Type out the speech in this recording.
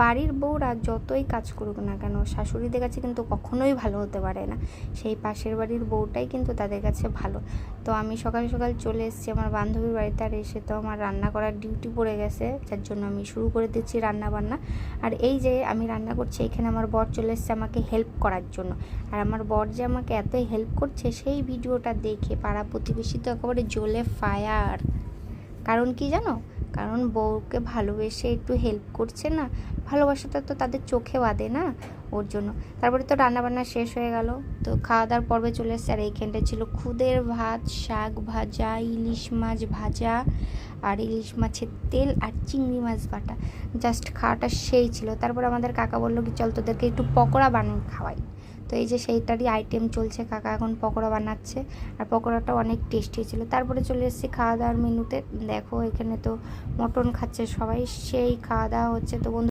বাড়ির বউরা যতই কাজ করুক না কেন শাশুড়িদের কাছে কিন্তু কখনোই ভালো হতে পারে না, সেই পাশের বাড়ির বউটাই কিন্তু তাদের কাছে ভালো। তো আমি সকাল সকাল চলে এসেছি আমার বান্ধবীর বাড়িতে, আর এসে তো আমার রান্না করার ডিউটি পড়ে গেছে, যার জন্য আমি শুরু করে দিচ্ছি রান্না বান্না। আর এই যে আমি রান্না করছি, এখানে আমার বর চলে এসেছে আমাকে হেল্প করার জন্য। আর আমার বর যে আমাকে এতই হেল্প করছে সেই ভিডিওটা দেখে পাড়া প্রতিবেশী তো একেবারে জ্বলে ফায়ার। কারণ কি জানো, কারণ বউকে ভালোবেসে একটু হেল্প করছে না, ভালোবাসাটা তো তাদের চোখে বাঁধে না, ওর জন্য। তারপরে তো রান্নাবান্না শেষ হয়ে গেল, তো খাওয়া দাওয়ার পর্বে চলে এসছে। আর এইখানটা ছিল খুদের ভাত, শাক ভাজা, ইলিশ মাছ ভাজা, আর ইলিশ মাছের তেল আর চিংড়ি মাছ বাটা। জাস্ট খাওয়াটা সেই ছিল। তারপর আমাদের কাকা বললো কি চল তোদেরকে একটু পকোড়া বানিয়ে খাওয়াই। তো এই যে সেইটারই আইটেম চলছে, কাকা এখন পকোড়া বানাচ্ছে, আর পকোড়াটা অনেক টেস্টি ছিল। তারপরে চলে এসেছি খাওয়া দাওয়ার মেনুতে। দেখো এখানে তো মটন খাচ্ছে সবাই, সেই খাওয়া দাওয়া হচ্ছে। তো বন্ধু